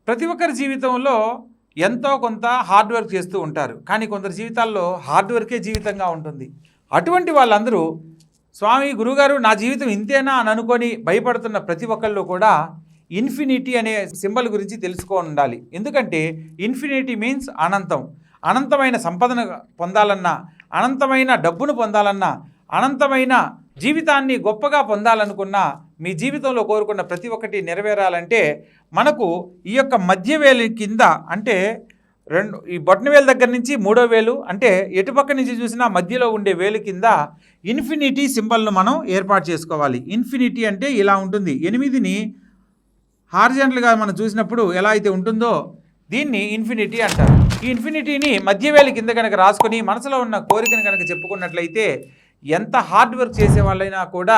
ప్రతి ఒక్కరి జీవితంలో ఎంతో కొంత హార్డ్ వర్క్ చేస్తూ ఉంటారు. కానీ కొందరి జీవితాల్లో హార్డ్ వర్కే జీవితంగా ఉంటుంది. అటువంటి వాళ్ళందరూ స్వామి గురుగారు నా జీవితం ఇంతేనా అని అనుకొని భయపడుతున్న ప్రతి ఒక్కళ్ళు కూడా ఇన్ఫినిటీ అనే సింబల్ గురించి తెలుసుకొని ఉండాలి. ఎందుకంటే ఇన్ఫినిటీ మీన్స్ అనంతం. అనంతమైన సంపదను పొందాలన్నా, అనంతమైన డబ్బును పొందాలన్నా, అనంతమైన జీవితాన్ని గొప్పగా పొందాలనుకున్నా, మీ జీవితంలో కోరుకున్న ప్రతి ఒక్కటి నెరవేరాలంటే మనకు ఈ యొక్క మధ్యవేలు కింద అంటే ఈ బొటన వేలు దగ్గర నుంచి మూడో వేలు అంటే ఎటుపక్క నుంచి చూసినా మధ్యలో ఉండే వేలు కింద ఇన్ఫినిటీ సింబల్ను మనం ఏర్పాటు చేసుకోవాలి. ఇన్ఫినిటీ అంటే ఇలా ఉంటుంది. 8ని హారిజాంటల్గా మనం చూసినప్పుడు ఎలా అయితే ఉంటుందో దీన్ని ఇన్ఫినిటీ అంటారు. ఈ ఇన్ఫినిటీని మధ్యవేలు కింద కనుక రాసుకొని మనసులో ఉన్న కోరికను కనుక చెప్పుకున్నట్లయితే ఎంత హార్డ్ వర్క్ చేసే వాళ్ళైనా కూడా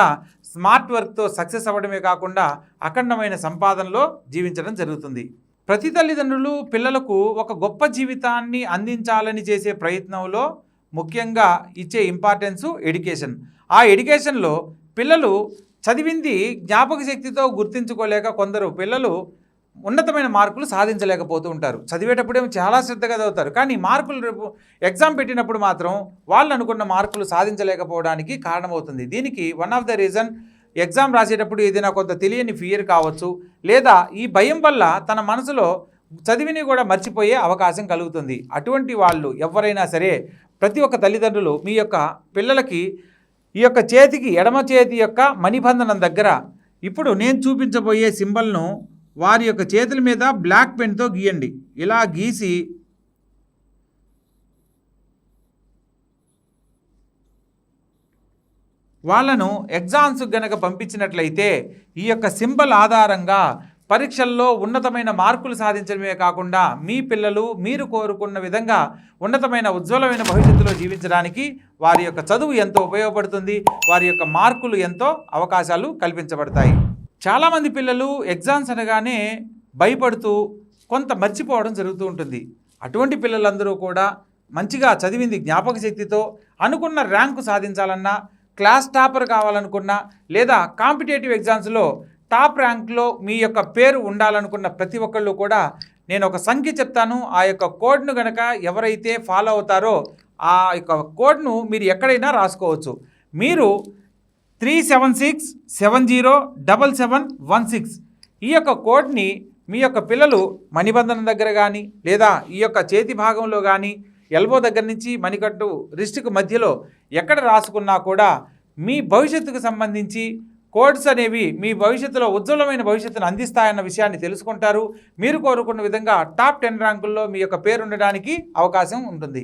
స్మార్ట్ వర్క్తో సక్సెస్ అవ్వడమే కాకుండా అఖండమైన సంపాదనలో జీవించడం జరుగుతుంది. ప్రతి తల్లిదండ్రులు పిల్లలకు ఒక గొప్ప జీవితాన్ని అందించాలని చేసే ప్రయత్నంలో ముఖ్యంగా ఇచ్చే ఇంపార్టెన్సు ఎడ్యుకేషన్. ఆ ఎడ్యుకేషన్లో పిల్లలు చదివింది జ్ఞాపక శక్తితో గుర్తించుకోలేక కొందరు పిల్లలు ఉన్నతమైన మార్కులు సాధించలేకపోతూ ఉంటారు. చదివేటప్పుడేమో చాలా శ్రద్ధగా చదువుతారు, కానీ మార్కులు రేపు ఎగ్జామ్ పెట్టినప్పుడు మాత్రం వాళ్ళు అనుకున్న మార్కులు సాధించలేకపోవడానికి కారణమవుతుంది. దీనికి one of the reason exam రాసేటప్పుడు ఏదైనా కొంత తెలియని ఫియర్ కావచ్చు, లేదా ఈ భయం వల్ల తన మనసులో చదివిని కూడా మర్చిపోయే అవకాశం కలుగుతుంది. అటువంటి వాళ్ళు ఎవరైనా సరే ప్రతి ఒక్క తల్లిదండ్రులు మీ యొక్క పిల్లలకి ఈ యొక్క చేతికి ఎడమ చేతి యొక్క మణిబంధనం దగ్గర ఇప్పుడు నేను చూపించబోయే సింబల్ను వారి యొక్క చేతుల మీద బ్లాక్ పెన్తో గీయండి. ఇలా గీసి వాళ్ళను ఎగ్జామ్స్ గనక పంపించినట్లయితే ఈ యొక్క సింబల్ ఆధారంగా పరీక్షల్లో ఉన్నతమైన మార్కులు సాధించడమే కాకుండా మీ పిల్లలు మీరు కోరుకున్న విధంగా ఉన్నతమైన ఉజ్వలమైన భవిష్యత్తులో జీవించడానికి వారి యొక్క చదువు ఎంతో ఉపయోగపడుతుంది. వారి యొక్క మార్కులు ఎంతో అవకాశాలు కల్పించబడతాయి. చాలామంది పిల్లలు ఎగ్జామ్స్ అనగానే భయపడుతూ కొంత మర్చిపోవడం జరుగుతూ ఉంటుంది. అటువంటి పిల్లలందరూ కూడా మంచిగా చదివింది జ్ఞాపక శక్తితో అనుకున్న ర్యాంకు సాధించాలన్నా, క్లాస్ టాపర్ కావాలనుకున్నా, లేదా కాంపిటేటివ్ ఎగ్జామ్స్లో టాప్ ర్యాంక్లో మీ యొక్క పేరు ఉండాలనుకున్న ప్రతి ఒక్కళ్ళు కూడా నేను ఒక సంఖ్య చెప్తాను. ఆ యొక్క కోడ్ను కనుక ఎవరైతే ఫాలో అవుతారో ఆ యొక్క కోడ్ను మీరు ఎక్కడైనా రాసుకోవచ్చు. మీరు 3767077716 ఈ యొక్క కోడ్ని మీ యొక్క పిల్లలు మణిబంధనం దగ్గర కానీ, లేదా ఈ యొక్క చేతి భాగంలో కానీ, ఎల్బో దగ్గర నుంచి మణికట్టు రిస్ట్కు మధ్యలో ఎక్కడ రాసుకున్నా కూడా మీ భవిష్యత్తుకు సంబంధించి కోడ్స్ అనేవి మీ భవిష్యత్తులో ఉజ్వలమైన భవిష్యత్తును అందిస్తాయన్న విషయాన్ని తెలుసుకుంటారు. మీరు కోరుకున్న విధంగా టాప్ 10 ర్యాంకుల్లో మీ యొక్క పేరు ఉండడానికి అవకాశం ఉంటుంది.